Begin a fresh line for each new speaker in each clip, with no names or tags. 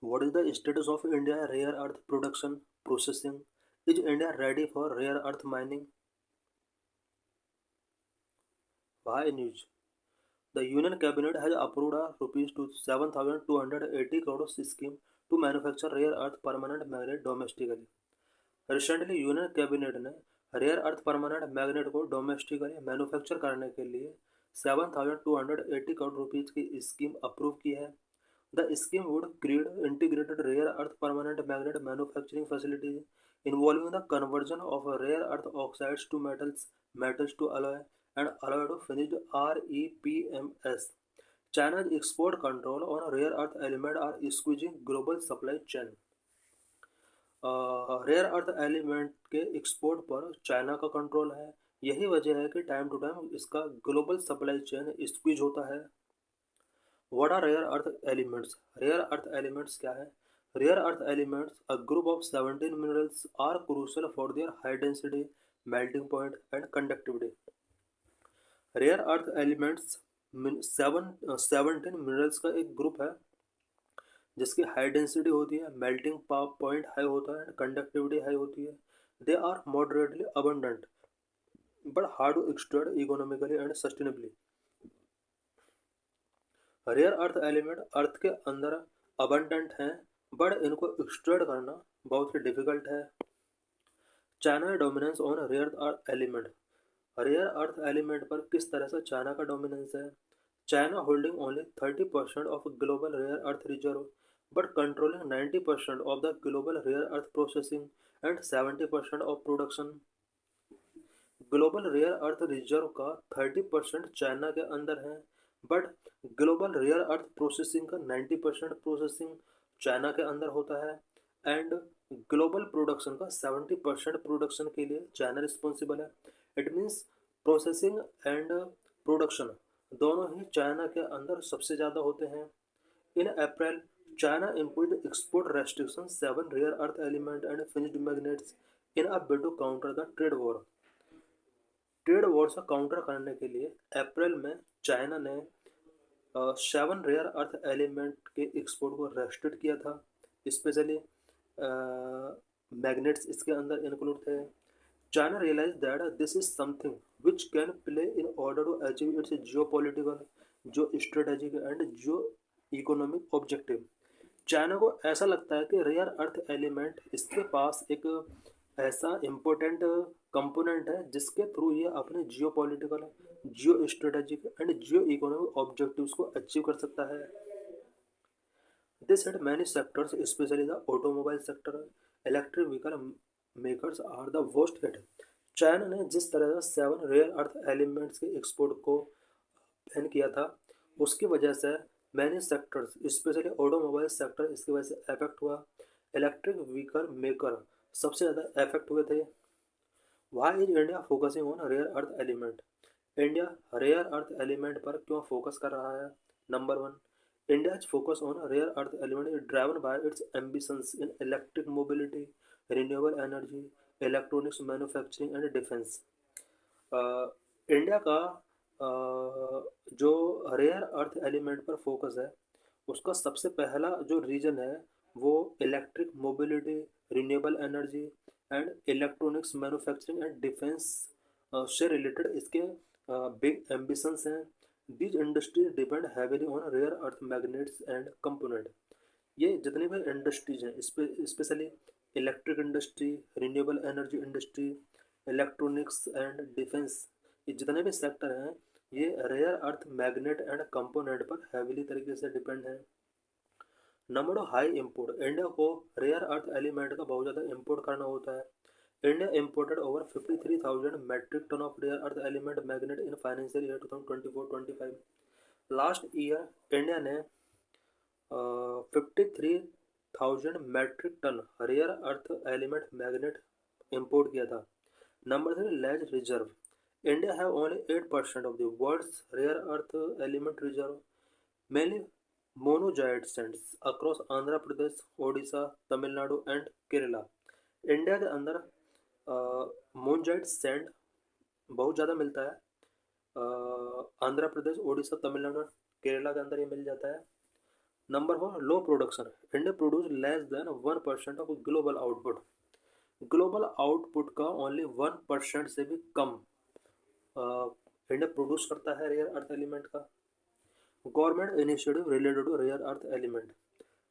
What is the status of India rare earth production processing? Is India ready for rare earth mining? Why news? The Union Cabinet has approved a rupees to 7,280 crores scheme to manufacture rare earth permanent magnet domestically. Recently, Union Cabinet ने rare earth permanent magnet को domestically manufacture करने के लिए 7,280 crore rupees की scheme approve की है. The scheme would create integrated rare earth permanent magnet manufacturing facilities involving the conversion of rare earth oxides to metals to alloy, and alloy to finished REPMS. China's export control on rare earth element are squeezing global supply chain. Rare earth element के export पर China का control है. यही वजह है कि time to time इसका global supply chain squeeze होता है. What are rare earth elements? Rare earth elements क्या है? Rare earth elements, a group of 17 minerals, are crucial for their high density, melting point, and conductivity. Rare earth elements 17 minerals का एक group है जिसकी high density होती है, melting point high होता है, कंडक्टिविटी हाई होती है. They are moderately abundant but hard to extract economically and sustainably. Rare earth element earth के अंदर अबंडेंट हैं बट इनको एक्सट्रैक्ट करना बहुत ही डिफिकल्ट है. China dominance on rare earth element. Rare earth element पर किस तरह से चाइना का डोमिनेंस है? China holding only 30% of global rare earth reserve but controlling 90% of the global rare earth processing and 70% of production. Global rare earth reserve का 30% चाइना के अंदर है but global rare earth processing का 90% प्रोसेसिंग चाइना के अंदर होता है एंड ग्लोबल प्रोडक्शन का 70% प्रोडक्शन के लिए चाइना रिस्पॉन्सिबल है. It means processing and production दोनों ही चाइना के अंदर सबसे ज़्यादा होते हैं. इन अप्रैल China imposed export restrictions 7 rare earth element and finished magnets in a bid to counter the trade war. Trade war से काउंटर करने के लिए अप्रैल में चाइना ने 7 रेयर अर्थ एलिमेंट के एक्सपोर्ट को रेस्ट्रिक्ट किया था. स्पेशली मैग्नेट्स इसके अंदर इंक्लूड थे. China realise that this is something which can play in order to achieve its geo political, जो स्ट्रेटेजिक एंड जो इकोनॉमिक ऑब्जेक्टिव. चाइना को ऐसा लगता है कि रेयर अर्थ एलिमेंट इसके पास एक ऐसा इम्पोर्टेंट कंपोनेंट है जिसके थ्रू ये अपने geo political, geo strategic and geo economic objectives को अचीव कर सकता है. This had many sectors specially the automobile sector. Electric vehicle makers are the worst hit. China ने जिस तरह से 7 रेयर अर्थ एलिमेंट्स के एक्सपोर्ट को बैन किया था उसकी वजह से many sectors specially automobile sector इसकी वजह से अफेक्ट हुआ. इलेक्ट्रिक व्हीकल मेकर सबसे ज़्यादा अफेक्ट हुए थे. Why is India focusing on rare earth element? India rare earth element पर क्यों फोकस कर रहा है? Number 1, India's focus on rare earth element is driven by its ambitions in electric mobility, renewable energy, electronics manufacturing and defence. India का जो rare earth element पर focus है उसका सबसे पहला जो रीजन है वो electric mobility, renewable energy and electronics manufacturing and defence से रिलेटेड इसके बिग एम्बिशंस हैं. These industries depend heavily on rare earth magnets and component. ये जितनी भी इंडस्ट्रीज हैं specially electric industry, renewable energy industry, electronics and defence, ये जितने भी सेक्टर हैं ये rare earth magnet and component पर हैवीली तरीके से डिपेंड है. Number 2, high import. इंडिया को रेयर अर्थ एलिमेंट का बहुत ज़्यादा इंपोर्ट करना होता है. India imported over 53,000 metric tonne of rare earth element magnet in financial year 2024-25. Last year India ने 53,000 metric tonne rare earth element magnet import किया था. Number 3, land reserve. India have only 8% of the world's rare earth element reserve, mainly monazite sands across Andhra Pradesh, Odisha, Tamil Nadu and Kerala. India के अंदर मोनजाइट sand बहुत ज़्यादा मिलता है. आंध्र प्रदेश, ओडिशा, तमिलनाडु, केरला के अंदर ये मिल जाता है. Number 4, low production. India produce less than 1% of global output. Global output का ओनली 1% से भी कम इंडिया प्रोड्यूस करता है रेयर अर्थ एलिमेंट का। Government initiative related to rare earth element.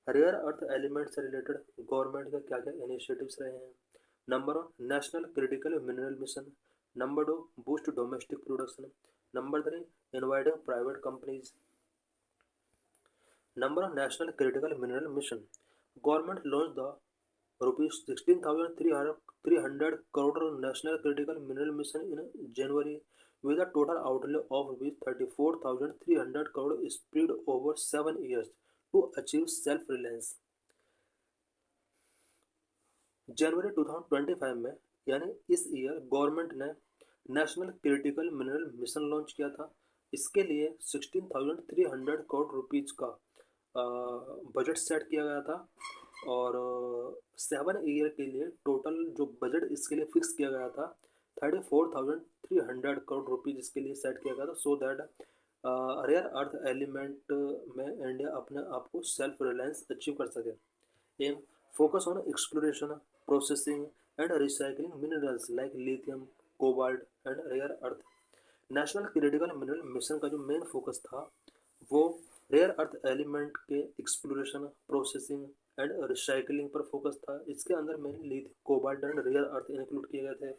Rare earth element से रिलेटेड गवर्नमेंट का क्या क्या इनिशिएटिव्स रहे हैं। Number 1, national critical mineral mission. Number 2, boost domestic production. Number 3, inviting private companies. Number of National Critical Mineral Mission. Government launched the rupees 16,300 crore National Critical Mineral Mission in January with a total outlay of rupees 34,300 crore spread over 7 years to achieve self-reliance. जनवरी 2025 में यानी इस year government ने national critical mineral mission launch किया था। इसके लिए 16,300 crore rupees का budget set किया गया था और 7 ईयर के लिए टोटल जो बजट इसके लिए फिक्स किया गया था 34,300 करोड़ रुपीज इसके लिए सेट किया गया था, so that rare earth element में इंडिया अपने आप को सेल्फ रिलायंस अचीव कर सके। Aim focus on exploration, processing and recycling minerals like lithium, cobalt and rare earth। National critical mineral mission का जो मेन फोकस था वो रेयर अर्थ एलिमेंट के एक्सप्लोरेशन, प्रोसेसिंग एंड रिसाइकलिंग पर फोकस था। इसके अंदर mainly lithium, cobalt and rare earth include किए गए थे।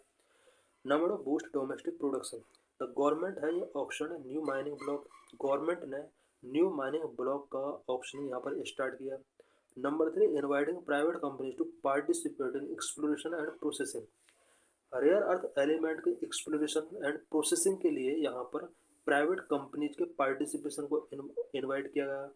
Number of boost domestic production. The government है ये option new mining block. Government ने न्यू माइनिंग ब्लॉक का ऑप्शन यहाँ पर स्टार्ट किया। Number 3, inviting private companies to participate in exploration and processing. Rare earth element के एक्सप्लोरेशन एंड प्रोसेसिंग के लिए यहाँ पर प्राइवेट कंपनीज के पार्टिसिपेशन को इनवाइट किया गया।